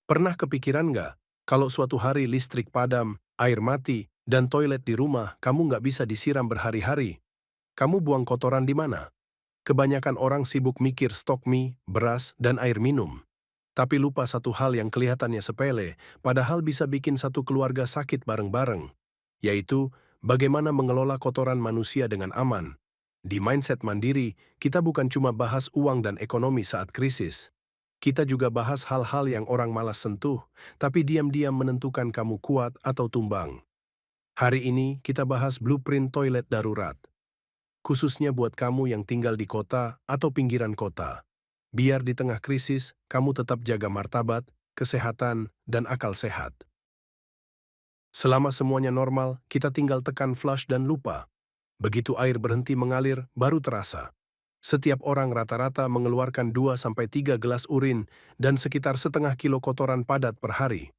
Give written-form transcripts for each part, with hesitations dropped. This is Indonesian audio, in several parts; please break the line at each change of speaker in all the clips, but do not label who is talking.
Pernah kepikiran nggak, kalau suatu hari listrik padam, air mati, dan toilet di rumah kamu nggak bisa disiram berhari-hari? Kamu buang kotoran di mana? Kebanyakan orang sibuk mikir stok mie, beras, dan air minum. Tapi lupa satu hal yang kelihatannya sepele, padahal bisa bikin satu keluarga sakit bareng-bareng. Yaitu, bagaimana mengelola kotoran manusia dengan aman. Di Mindset Mandiri, kita bukan cuma bahas uang dan ekonomi saat krisis. Kita juga bahas hal-hal yang orang malas sentuh, tapi diam-diam menentukan kamu kuat atau tumbang. Hari ini kita bahas blueprint toilet darurat, khususnya buat kamu yang tinggal di kota atau pinggiran kota. Biar di tengah krisis, kamu tetap jaga martabat, kesehatan, dan akal sehat. Selama semuanya normal, kita tinggal tekan flush dan lupa. Begitu air berhenti mengalir, baru terasa. Setiap orang rata-rata mengeluarkan 2 sampai 3 gelas urin dan sekitar setengah kilo kotoran padat per hari.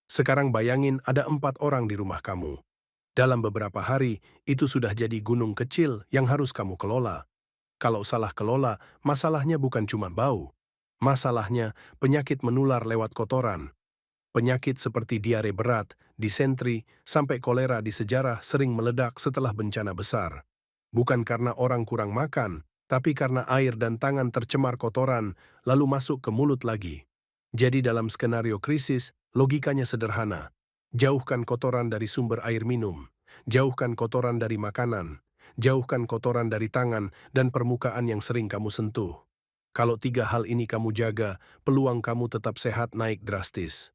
Sekarang bayangin ada 4 orang di rumah kamu. Dalam beberapa hari, itu sudah jadi gunung kecil yang harus kamu kelola. Kalau salah kelola, masalahnya bukan cuma bau. Masalahnya, penyakit menular lewat kotoran. Penyakit seperti diare berat, disentri, sampai kolera di sejarah sering meledak setelah bencana besar. Bukan karena orang kurang makan, tapi karena air dan tangan tercemar kotoran, lalu masuk ke mulut lagi. Jadi dalam skenario krisis, logikanya sederhana. Jauhkan kotoran dari sumber air minum. Jauhkan kotoran dari makanan. Jauhkan kotoran dari tangan dan permukaan yang sering kamu sentuh. Kalau 3 hal ini kamu jaga, peluang kamu tetap sehat naik drastis.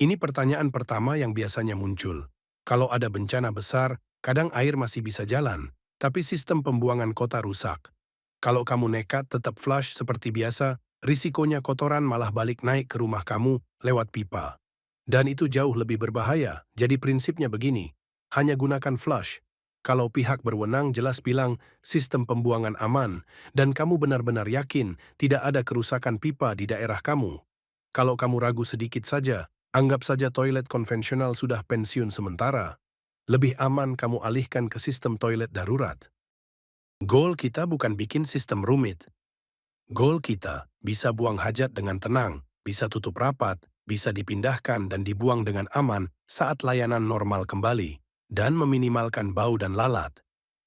Ini pertanyaan pertama yang biasanya muncul. Kalau ada bencana besar, kadang air masih bisa jalan, tapi sistem pembuangan kota rusak. Kalau kamu nekat tetap flush seperti biasa, risikonya kotoran malah balik naik ke rumah kamu lewat pipa. Dan itu jauh lebih berbahaya, jadi prinsipnya begini, hanya gunakan flush. Kalau pihak berwenang jelas bilang sistem pembuangan aman, dan kamu benar-benar yakin tidak ada kerusakan pipa di daerah kamu. Kalau kamu ragu sedikit saja, anggap saja toilet konvensional sudah pensiun sementara. Lebih aman kamu alihkan ke sistem toilet darurat. Goal kita bukan bikin sistem rumit. Goal kita bisa buang hajat dengan tenang, bisa tutup rapat, bisa dipindahkan dan dibuang dengan aman saat layanan normal kembali, dan meminimalkan bau dan lalat.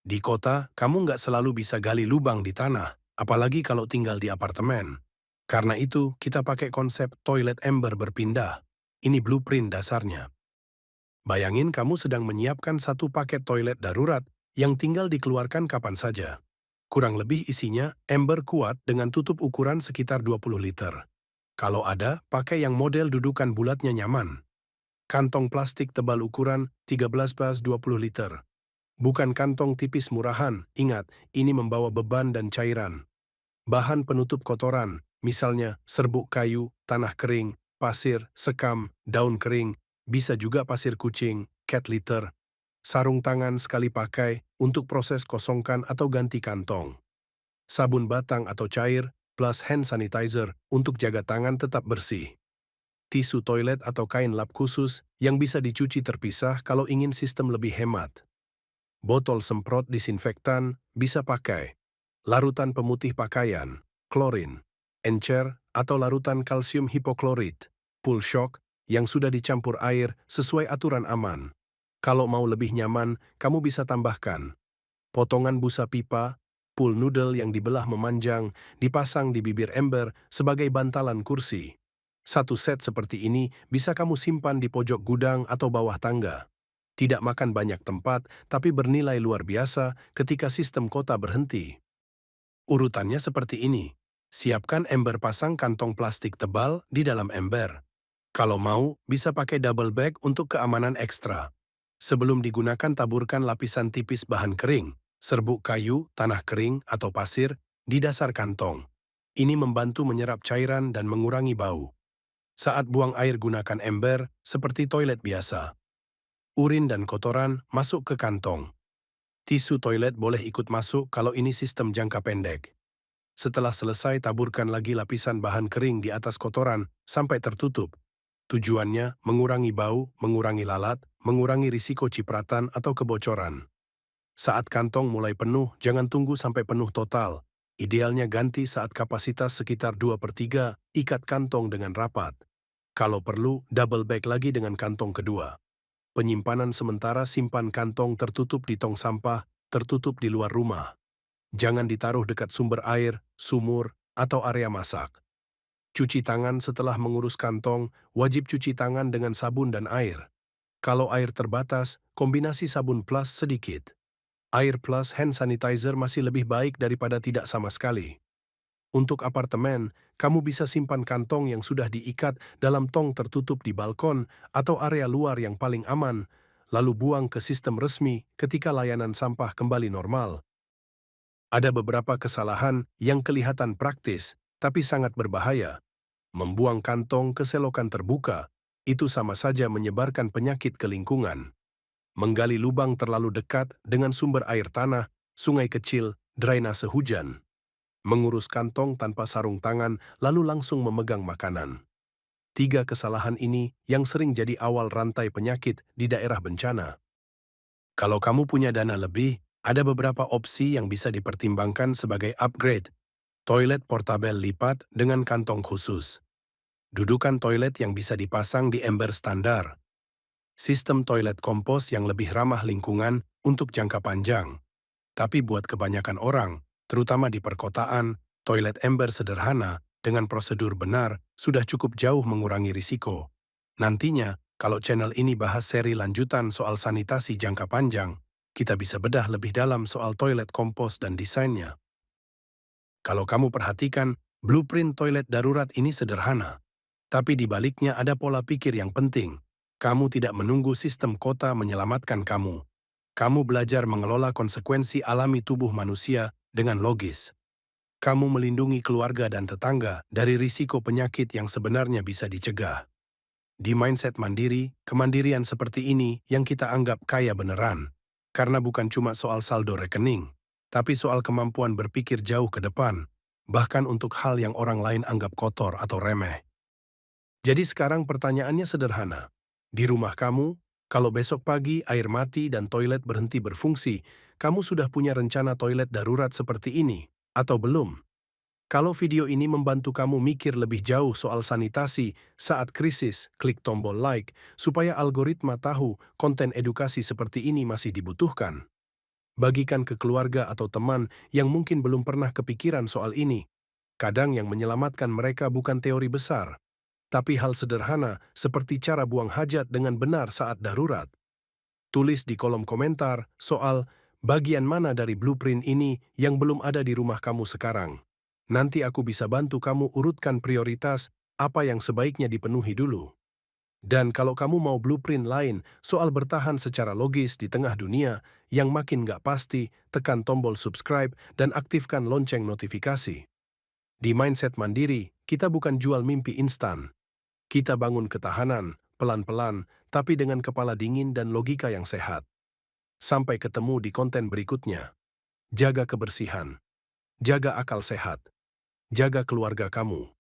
Di kota, kamu nggak selalu bisa gali lubang di tanah, apalagi kalau tinggal di apartemen. Karena itu, kita pakai konsep toilet ember berpindah. Ini blueprint dasarnya. Bayangin kamu sedang menyiapkan satu paket toilet darurat yang tinggal dikeluarkan kapan saja. Kurang lebih isinya ember kuat dengan tutup ukuran sekitar 20 liter. Kalau ada, pakai yang model dudukan bulatnya nyaman. Kantong plastik tebal ukuran 13x20 liter. Bukan kantong tipis murahan, ingat, ini membawa beban dan cairan. Bahan penutup kotoran, misalnya serbuk kayu, tanah kering, pasir, sekam, daun kering, bisa juga pasir kucing, cat litter, sarung tangan sekali pakai untuk proses kosongkan atau ganti kantong, sabun batang atau cair, plus hand sanitizer untuk jaga tangan tetap bersih, tisu toilet atau kain lap khusus yang bisa dicuci terpisah kalau ingin sistem lebih hemat, botol semprot disinfektan bisa pakai, larutan pemutih pakaian, klorin, encer atau larutan kalsium hipoklorit, pool shock yang sudah dicampur air sesuai aturan aman. Kalau mau lebih nyaman, kamu bisa tambahkan potongan busa pipa, pool noodle yang dibelah memanjang, dipasang di bibir ember sebagai bantalan kursi. Satu set seperti ini bisa kamu simpan di pojok gudang atau bawah tangga. Tidak makan banyak tempat, tapi bernilai luar biasa ketika sistem kota berhenti. Urutannya seperti ini. Siapkan ember, pasang kantong plastik tebal di dalam ember. Kalau mau, bisa pakai double bag untuk keamanan ekstra. Sebelum digunakan, taburkan lapisan tipis bahan kering, serbuk kayu, tanah kering, atau pasir di dasar kantong. Ini membantu menyerap cairan dan mengurangi bau. Saat buang air, gunakan ember seperti toilet biasa. Urin dan kotoran masuk ke kantong. Tisu toilet boleh ikut masuk kalau ini sistem jangka pendek. Setelah selesai, taburkan lagi lapisan bahan kering di atas kotoran sampai tertutup. Tujuannya mengurangi bau, mengurangi lalat, mengurangi risiko cipratan atau kebocoran. Saat kantong mulai penuh, jangan tunggu sampai penuh total. Idealnya ganti saat kapasitas sekitar 2/3, ikat kantong dengan rapat. Kalau perlu, double bag lagi dengan kantong kedua. Penyimpanan sementara, simpan kantong tertutup di tong sampah, tertutup di luar rumah. Jangan ditaruh dekat sumber air, sumur, atau area masak. Cuci tangan setelah mengurus kantong, wajib cuci tangan dengan sabun dan air. Kalau air terbatas, kombinasi sabun plus sedikit. Air plus hand sanitizer masih lebih baik daripada tidak sama sekali. Untuk apartemen, kamu bisa simpan kantong yang sudah diikat dalam tong tertutup di balkon atau area luar yang paling aman, lalu buang ke sistem resmi ketika layanan sampah kembali normal. Ada beberapa kesalahan yang kelihatan praktis, tapi sangat berbahaya. Membuang kantong ke selokan terbuka, itu sama saja menyebarkan penyakit ke lingkungan. Menggali lubang terlalu dekat dengan sumber air tanah, sungai kecil, drainase hujan. Mengurus kantong tanpa sarung tangan, lalu langsung memegang makanan. 3 kesalahan ini yang sering jadi awal rantai penyakit di daerah bencana. Kalau kamu punya dana lebih, ada beberapa opsi yang bisa dipertimbangkan sebagai upgrade. Toilet portabel lipat dengan kantong khusus. Dudukan toilet yang bisa dipasang di ember standar. Sistem toilet kompos yang lebih ramah lingkungan untuk jangka panjang. Tapi buat kebanyakan orang, terutama di perkotaan, toilet ember sederhana dengan prosedur benar sudah cukup jauh mengurangi risiko. Nantinya, kalau channel ini bahas seri lanjutan soal sanitasi jangka panjang, kita bisa bedah lebih dalam soal toilet kompos dan desainnya. Kalau kamu perhatikan, blueprint toilet darurat ini sederhana. Tapi di baliknya ada pola pikir yang penting. Kamu tidak menunggu sistem kota menyelamatkan kamu. Kamu belajar mengelola konsekuensi alami tubuh manusia dengan logis. Kamu melindungi keluarga dan tetangga dari risiko penyakit yang sebenarnya bisa dicegah. Di mindset mandiri, kemandirian seperti ini yang kita anggap kaya beneran. Karena bukan cuma soal saldo rekening, tapi soal kemampuan berpikir jauh ke depan, bahkan untuk hal yang orang lain anggap kotor atau remeh. Jadi sekarang pertanyaannya sederhana. Di rumah kamu, kalau besok pagi air mati dan toilet berhenti berfungsi, kamu sudah punya rencana toilet darurat seperti ini, atau belum? Kalau video ini membantu kamu mikir lebih jauh soal sanitasi saat krisis, klik tombol like supaya algoritma tahu konten edukasi seperti ini masih dibutuhkan. Bagikan ke keluarga atau teman yang mungkin belum pernah kepikiran soal ini. Kadang yang menyelamatkan mereka bukan teori besar, tapi hal sederhana seperti cara buang hajat dengan benar saat darurat. Tulis di kolom komentar soal bagian mana dari blueprint ini yang belum ada di rumah kamu sekarang. Nanti aku bisa bantu kamu urutkan prioritas apa yang sebaiknya dipenuhi dulu. Dan kalau kamu mau blueprint lain soal bertahan secara logis di tengah dunia yang makin nggak pasti, tekan tombol subscribe dan aktifkan lonceng notifikasi. Di Mindset Mandiri, kita bukan jual mimpi instan. Kita bangun ketahanan, pelan-pelan, tapi dengan kepala dingin dan logika yang sehat. Sampai ketemu di konten berikutnya. Jaga kebersihan, jaga akal sehat, jaga keluarga kamu.